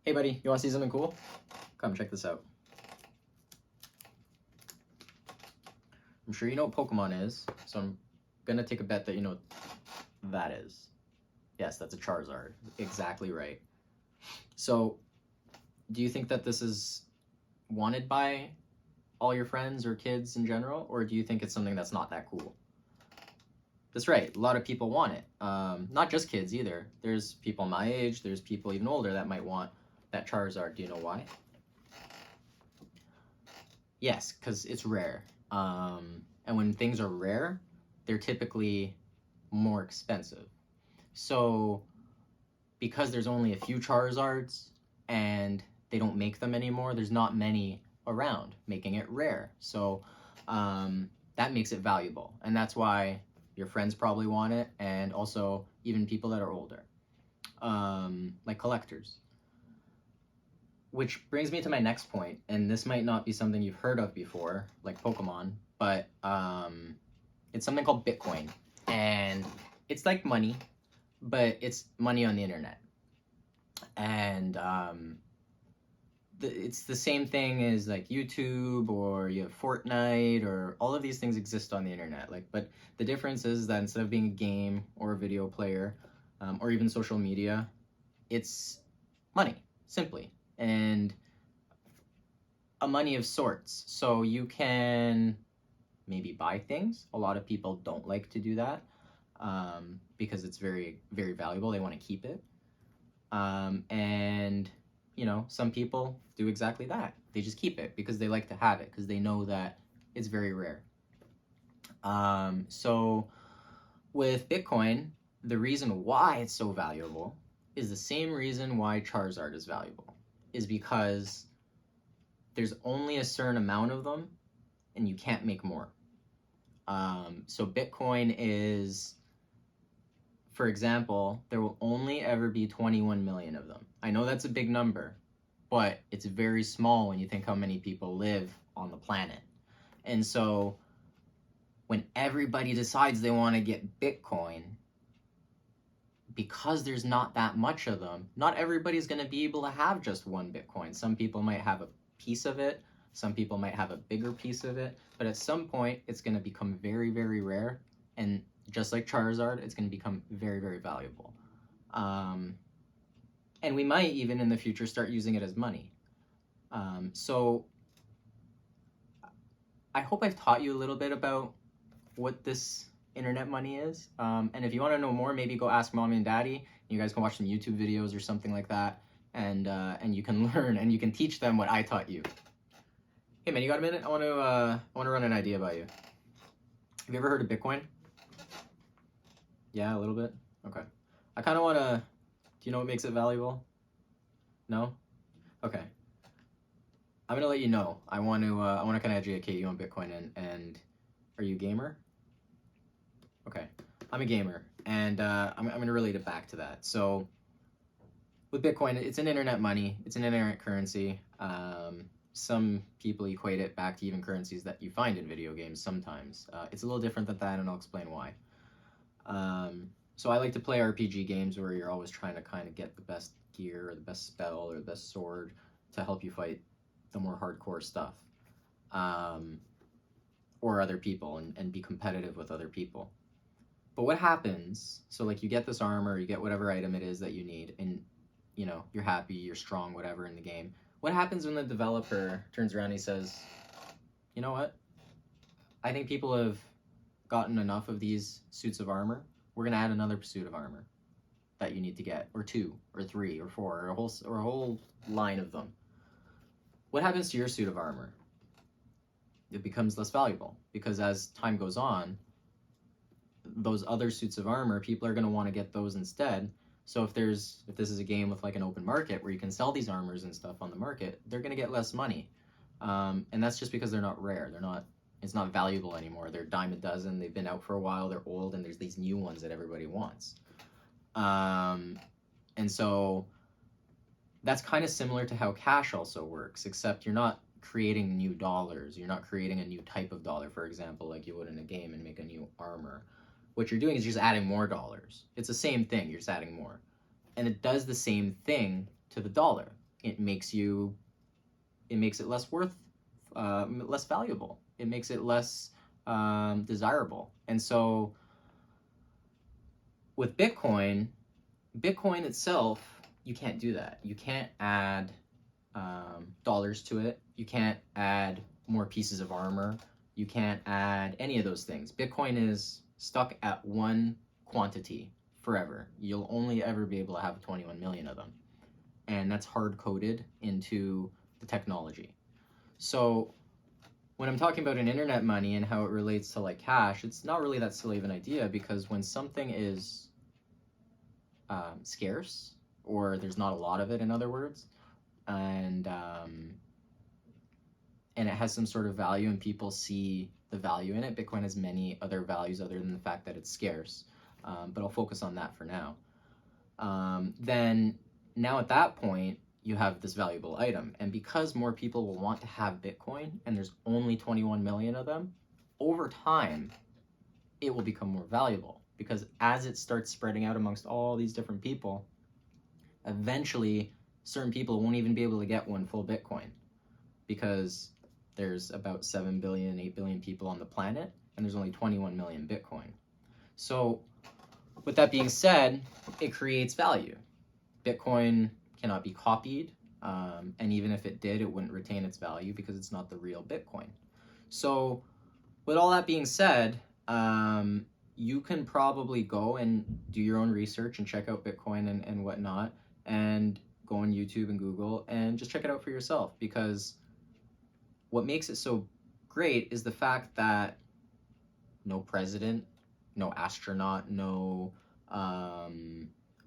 Hey buddy, you want to see something cool? Come check this out. I'm sure you know what Pokemon is, so I'm gonna take a bet that you know what that is. Yes, that's a Charizard. Exactly right. So, do you think that this is wanted by all your friends or kids in general, or do you think it's something that's not that cool? That's right, a lot of people want it. Not just kids either. There's people my age, there's people even older that might want that Charizard. Do you know why? Yes, because it's rare. And when things are rare, they're typically more expensive. So, because there's only a few Charizards and they don't make them anymore, there's not many around, making it rare. So, that makes it valuable. And that's why your friends probably want it, and also even people that are older, like collectors. Which brings me to my next point, and this might not be something you've heard of before, like Pokemon, but it's something called Bitcoin. And it's like money, but it's money on the internet. And it's the same thing as like YouTube, or you have Fortnite, or all of these things exist on the internet. But the difference is that instead of being a game or a video player, or even social media, it's money, simply. And a money of sorts. So you can maybe buy things. A lot of people don't like to do that because it's very, very valuable. They want to keep it. And, some people do exactly that. They just keep it because they like to have it, because they know that it's very rare. So with Bitcoin, the reason why it's so valuable is the same reason why Charizard is valuable, is because there's only a certain amount of them and you can't make more. So Bitcoin is, for example, there will only ever be 21 million of them. I know that's a big number, but it's very small when you think how many people live on the planet. And so when everybody decides they want to get Bitcoin, because there's not that much of them, not everybody's going to be able to have just one Bitcoin. Some people might have a piece of it, some people might have a bigger piece of it, but at some point it's going to become very, very rare, and just like Charizard, it's going to become very, very valuable. And we might even in the future start using it as money. So I hope I've taught you a little bit about what this internet money is. And if you want to know more, maybe go ask mommy and daddy. You guys can watch some YouTube videos or something like that, and you can learn and you can teach them what I taught you. Hey man, you got a minute? I want to run an idea by you. Have you ever heard of Bitcoin? Yeah, a little bit. Okay. I kind of want to. Do you know what makes it valuable? No. Okay. I'm gonna let you know. I want to kind of educate you on Bitcoin, and are you a gamer? Okay, I'm a gamer, and I'm gonna relate it back to that. So with Bitcoin, it's an internet money. It's an internet currency. Some people equate it back to even currencies that you find in video games sometimes. It's a little different than that, and I'll explain why. So I like to play RPG games where you're always trying to kind of get the best gear or the best spell or the best sword to help you fight the more hardcore stuff, or other people, and be competitive with other people. But what happens, so like you get this armor, you get whatever item it is that you need, and you're happy, you're strong, whatever in the game. What happens when the developer turns around and he says, you know what? I think people have gotten enough of these suits of armor. We're gonna add another suit of armor that you need to get, or two, or three, or four, or a whole line of them. What happens to your suit of armor? It becomes less valuable, because as time goes on, those other suits of armor, people are going to want to get those instead. So if this is a game with like an open market where you can sell these armors and stuff on the market, they're going to get less money, and that's just because they're not rare. It's not valuable anymore. They're dime a dozen. They've been out for a while. They're old, and there's these new ones that everybody wants. And so that's kind of similar to how cash also works, except you're not creating new dollars. You're not creating a new type of dollar, for example, like you would in a game and make a new armor. What you're doing is just adding more dollars. It's the same thing, you're just adding more. And it does the same thing to the dollar. it makes it less less valuable. It makes it less desirable. And so with Bitcoin itself, you can't do that. You can't add dollars to it. You can't add more pieces of armor. You can't add any of those things. Bitcoin is stuck at one quantity forever. You'll only ever be able to have 21 million of them. And that's hard coded into the technology. So when I'm talking about an internet money and how it relates to like cash, it's not really that silly of an idea, because when something is scarce, or there's not a lot of it, in other words, and it has some sort of value and people see the value in it. Bitcoin has many other values other than the fact that it's scarce, but I'll focus on that for now. Then now at that point, you have this valuable item, and because more people will want to have Bitcoin, and there's only 21 million of them, over time, it will become more valuable, because as it starts spreading out amongst all these different people, eventually certain people won't even be able to get one full Bitcoin, because there's about 7 billion, 8 billion people on the planet, and there's only 21 million Bitcoin. So with that being said, it creates value. Bitcoin cannot be copied, and even if it did, it wouldn't retain its value because it's not the real Bitcoin. So with all that being said, you can probably go and do your own research and check out Bitcoin and whatnot, and go on YouTube and Google and just check it out for yourself, because what makes it so great is the fact that no president, no astronaut, no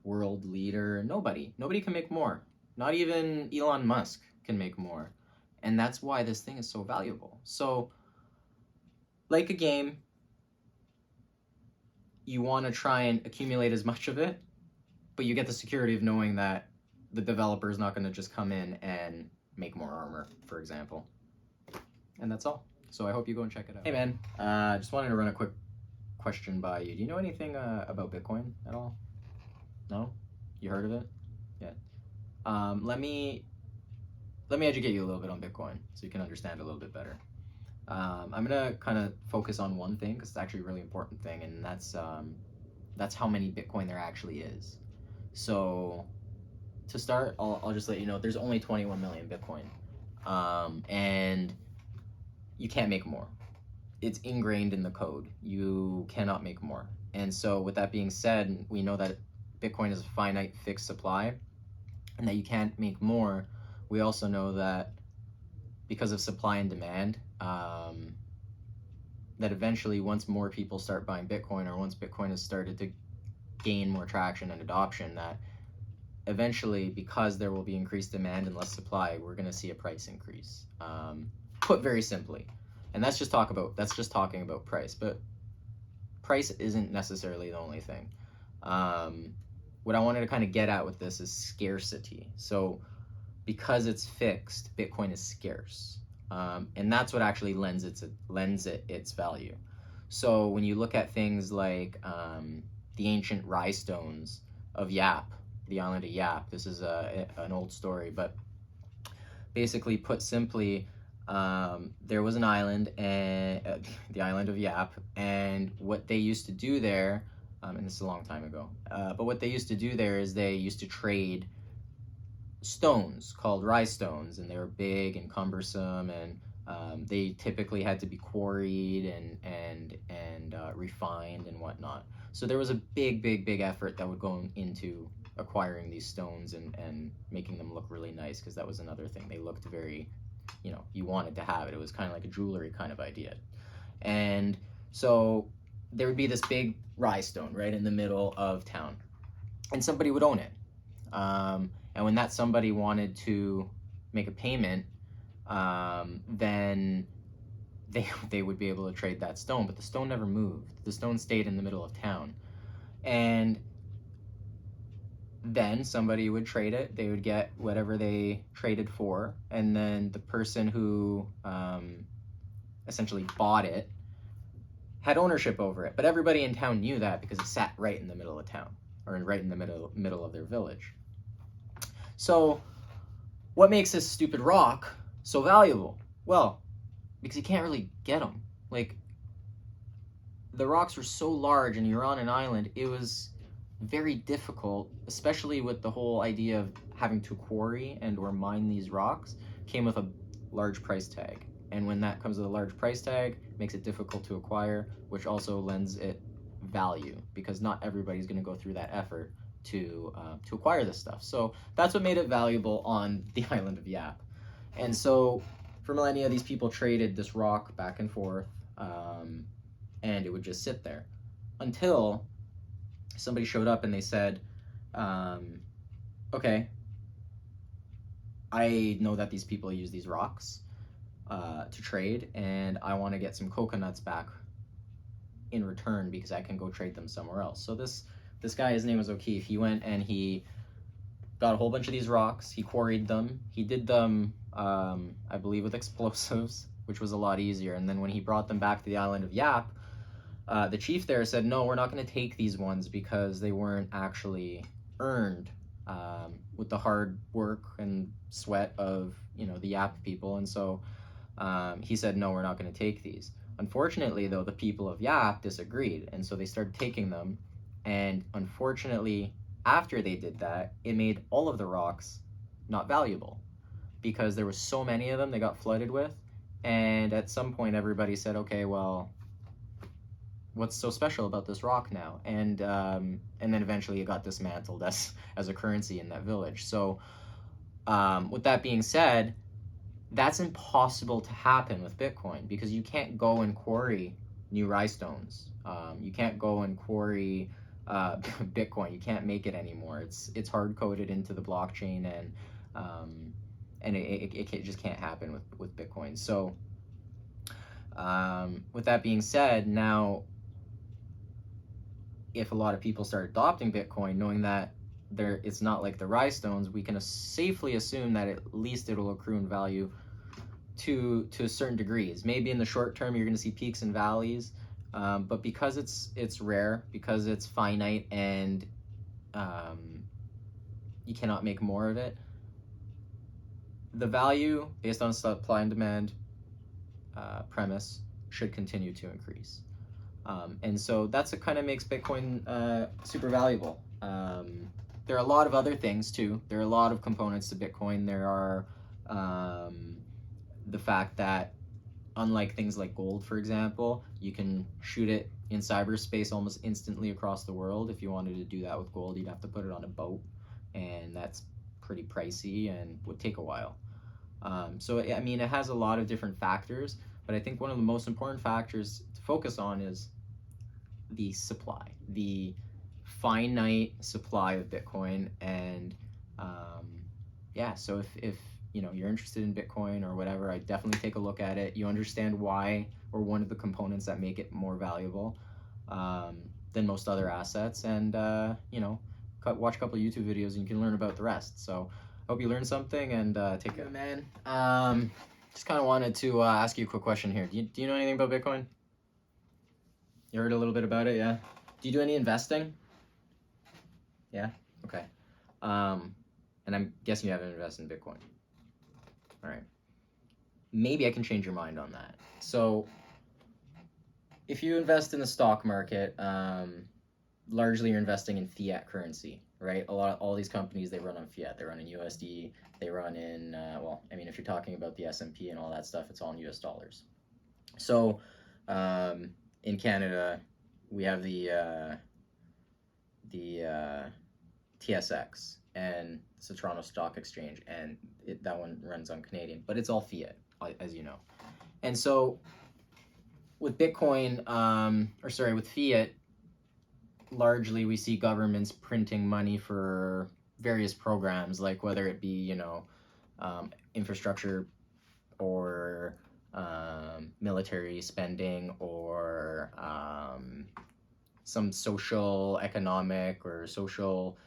world leader, nobody can make more. Not even Elon Musk can make more. And that's why this thing is so valuable. So, like a game, you want to try and accumulate as much of it, but you get the security of knowing that the developer is not going to just come in and make more armor, for example. And that's all. So I hope you go and check it out. Hey man, just wanted to run a quick question by you. Do you know anything about Bitcoin at all? No? You heard of it? Yeah. Let me educate you a little bit on Bitcoin so you can understand it a little bit better. I'm gonna kind of focus on one thing because it's actually a really important thing, and that's how many Bitcoin there actually is. So to start, I'll just let you know there's only 21 million Bitcoin, and you can't make more. It's ingrained in the code. You cannot make more. And so with that being said, we know that Bitcoin is a finite fixed supply and that you can't make more. We also know that because of supply and demand, that eventually once more people start buying Bitcoin, or once Bitcoin has started to gain more traction and adoption, that eventually, because there will be increased demand and less supply, we're going to see a price increase. Put very simply. And that's just talking about price, but price isn't necessarily the only thing. What I wanted to kind of get at with this is scarcity. So because it's fixed, Bitcoin is scarce. And that's what actually lends it its value. So when you look at things like the ancient rhinestones of Yap, the island of Yap, this is an old story, but basically put simply, there was an island, and the island of Yap, and what they used to do there, and this is a long time ago, but what they used to do there is they used to trade stones called rhinestones, and they were big and cumbersome, and they typically had to be quarried and refined and whatnot. So there was a big effort that would go into acquiring these stones and making them look really nice, because that was another thing. They looked very, you wanted to have it. It was kind of like a jewelry kind of idea. And so there would be this big rhinestone right in the middle of town, and somebody would own it. And when that somebody wanted to make a payment, then they would be able to trade that stone, but the stone never moved. The stone stayed in the middle of town. And then somebody would trade it. They would get whatever they traded for, and then the person who essentially bought it had ownership over it. But everybody in town knew that because it sat right in the middle of town, or right in the middle of their village. So what makes this stupid rock so valuable? Well, because you can't really get them. Like, the rocks were so large and you're on an island, it was very difficult, especially with the whole idea of having to quarry and or mine these rocks, came with a large price tag. And when that comes with a large price tag, it makes it difficult to acquire, which also lends it value, because not everybody's going to go through that effort to acquire this stuff. So that's what made it valuable on the island of Yap. And so for millennia, these people traded this rock back and forth, and it would just sit there until somebody showed up and they said, okay, I know that these people use these rocks to trade, and I want to get some coconuts back in return because I can go trade them somewhere else. So this guy, his name was O'Keefe, he went and he got a whole bunch of these rocks, he quarried them, he did them, I believe, with explosives, which was a lot easier. And then when he brought them back to the island of Yap, the chief there said, no, we're not going to take these ones because they weren't actually earned with the hard work and sweat of, you know, the Yap people. And so he said, no, we're not going to take these. Unfortunately, though, the people of Yap disagreed, and so they started taking them. And unfortunately, after they did that, it made all of the rocks not valuable because there was so many of them they got flooded with. And at some point, everybody said, okay, well, what's so special about this rock now? And then eventually it got dismantled as a currency in that village. So with that being said, that's impossible to happen with Bitcoin because you can't go and quarry new rhinestones. You can't go and quarry Bitcoin. You can't make it anymore. It's hard coded into the blockchain, and it just can't happen with Bitcoin. So with that being said, now if a lot of people start adopting Bitcoin, knowing that it's not like the rhinestones, we can safely assume that at least it'll accrue in value to certain degrees. Maybe in the short term you're going to see peaks and valleys, but because it's rare, because it's finite, and you cannot make more of it, the value based on supply and demand premise should continue to increase. And so that's what kind of makes Bitcoin super valuable. There are a lot of other things too. There are a lot of components to Bitcoin. There are the fact that, unlike things like gold, for example, you can shoot it in cyberspace almost instantly across the world. If you wanted to do that with gold, you'd have to put it on a boat, and that's pretty pricey and would take a while. So, I mean, it has a lot of different factors, but I think one of the most important factors to focus on is the supply, the finite supply of Bitcoin. And yeah, so if you know, you're interested in Bitcoin or whatever, I definitely take a look at it. You understand why, or one of the components that make it more valuable than most other assets, and you know, watch a couple of YouTube videos and you can learn about the rest. So hope you learned something, and take care, man. Just kind of wanted to ask you a quick question here. Do you know anything about Bitcoin? You heard a little bit about it, yeah? Do you do any investing? Yeah? Okay. And I'm guessing you haven't invested in Bitcoin. All right. Maybe I can change your mind on that. So if you invest in the stock market, largely you're investing in fiat currency, right? All these companies, they run on fiat. They run in USD. They run in, well, I mean, if you're talking about the S&P and all that stuff, it's all in US dollars. So in Canada, we have the TSX, and it's the Toronto Stock Exchange, and that one runs on Canadian, but it's all fiat, as you know. And so with Bitcoin, with fiat, largely we see governments printing money for various programs, like whether it be, you know, infrastructure or military spending, or some social, economic, or social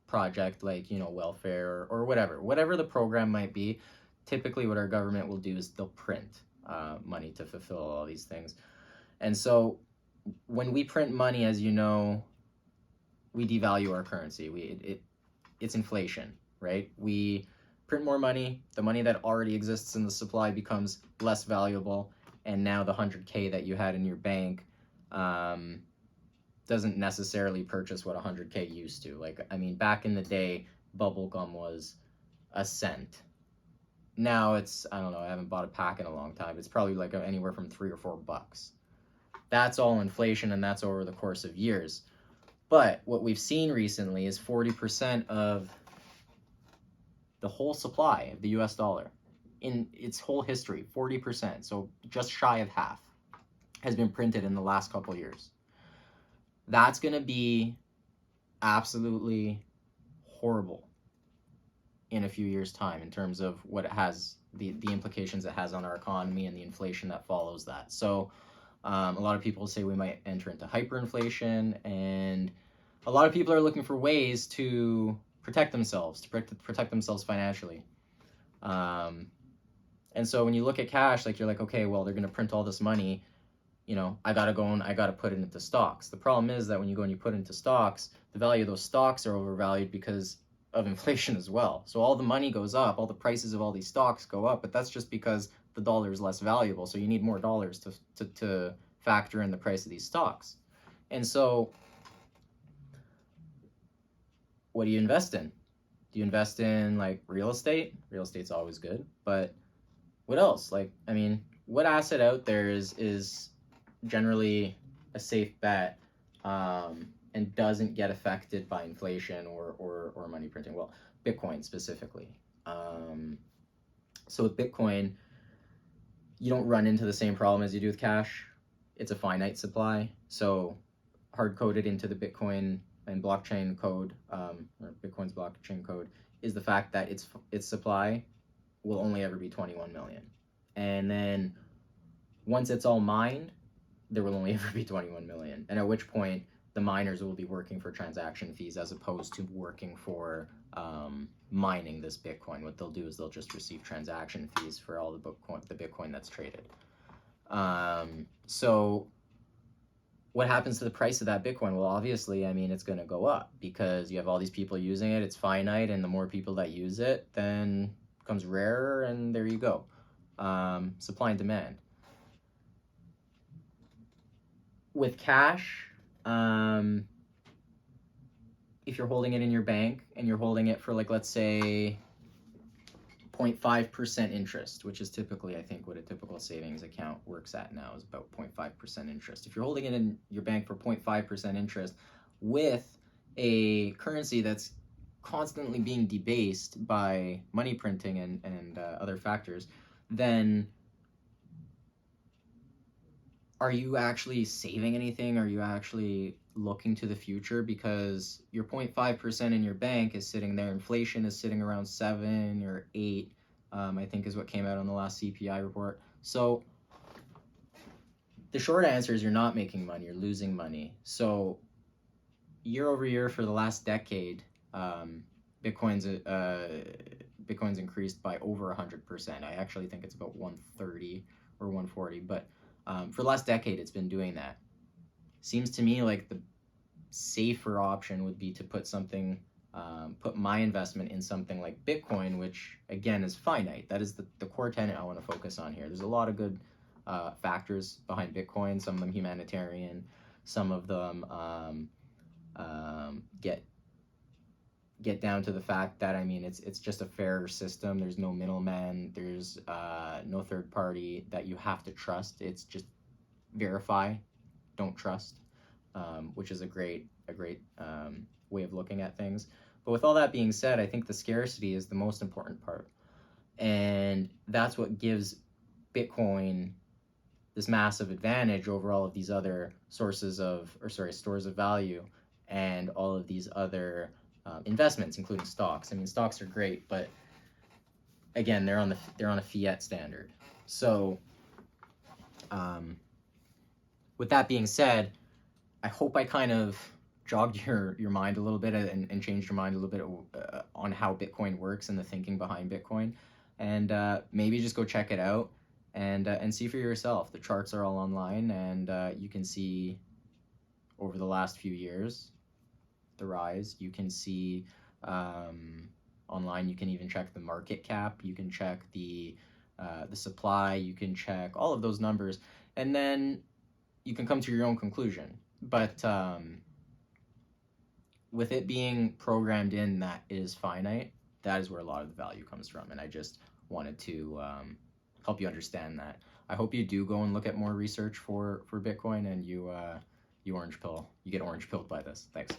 project, like, you know, welfare or whatever the program might be. Typically what our government will do is they'll print money to fulfill all these things. And so when we print money, as you know, we devalue our currency. It's inflation, right? We print more money, the money that already exists in the supply becomes less valuable, and now the 100K that you had in your bank doesn't necessarily purchase what 100K used to. Like, I mean, back in the day, bubble gum was a cent. Now it's, I don't know, I haven't bought a pack in a long time. It's probably like anywhere from $3 or $4. That's all inflation, and that's over the course of years. But what we've seen recently is 40% of the whole supply of the US dollar in its whole history, 40%, so just shy of half, has been printed in the last couple years. That's going to be absolutely horrible in a few years' time in terms of what it has, the implications it has on our economy and the inflation that follows that. So a lot of people say we might enter into hyperinflation, and a lot of people are looking for ways to protect themselves, to protect themselves financially. And so when you look at cash, like, you're like, okay, well, they're going to print all this money. You know, I got to go and I got to put it into stocks. The problem is that when you go and you put it into stocks, the value of those stocks are overvalued because of inflation as well. So all the money goes up, all the prices of all these stocks go up, but that's just because the dollar is less valuable. So you need more dollars to factor in the price of these stocks. And so what do you invest in? Do you invest in like real estate? Real estate's always good, but what else? Like, I mean, what asset out there is generally a safe bet and doesn't get affected by inflation or money printing? Well, Bitcoin specifically. So with Bitcoin, you don't run into the same problem as you do with cash. It's a finite supply. So hard-coded into the Bitcoin and blockchain code, or Bitcoin's blockchain code, is the fact that its supply will only ever be 21 million. And then once it's all mined, there will only ever be 21 million. And at which point, the miners will be working for transaction fees as opposed to working for mining this Bitcoin. What they'll do is they'll just receive transaction fees for all the Bitcoin that's traded. So what happens to the price of that Bitcoin? Well, obviously, I mean, it's going to go up because you have all these people using it. It's finite, and the more people that use it, then it becomes rarer, and there you go. Supply and demand. With cash, if you're holding it in your bank and you're holding it for, like, let's say 0.5% interest, which is typically, I think, what a typical savings account works at now, is about 0.5% interest. If you're holding it in your bank for 0.5% interest with a currency that's constantly being debased by money printing and other factors, then are you actually saving anything? Are you actually looking to the future? Because your 0.5% in your bank is sitting there. Inflation is sitting around 7 or 8, I think is what came out on the last CPI report. So the short answer is you're not making money, you're losing money. So year over year for the last decade, Bitcoin's increased by over 100%. I actually think it's about 130 or 140, but for the last decade, it's been doing that. Seems to me like the safer option would be to put my investment in something like Bitcoin, which again is finite. That is the core tenet I want to focus on here. There's a lot of good factors behind Bitcoin, some of them humanitarian, some of them get down to the fact that, I mean, it's just a fairer system. There's no middleman. There's no third party that you have to trust. It's just verify, don't trust, which is a great way of looking at things. But with all that being said, I think the scarcity is the most important part, and that's what gives Bitcoin this massive advantage over all of these other stores of value and all of these other investments, including stocks. I mean, stocks are great, but again, they're on a fiat standard. So, with that being said, I hope I kind of jogged your mind a little bit and changed your mind a little bit on how Bitcoin works and the thinking behind Bitcoin, and maybe just go check it out and see for yourself. The charts are all online, and you can see over the last few years the rise. You can see on online. You can even check the market cap. You can check the supply. You can check all of those numbers, and then you can come to your own conclusion. But with it being programmed in that it is finite, that is where a lot of the value comes from. And I just wanted to help you understand that. I hope you do go and look at more research for Bitcoin, and you get orange pilled by this. Thanks.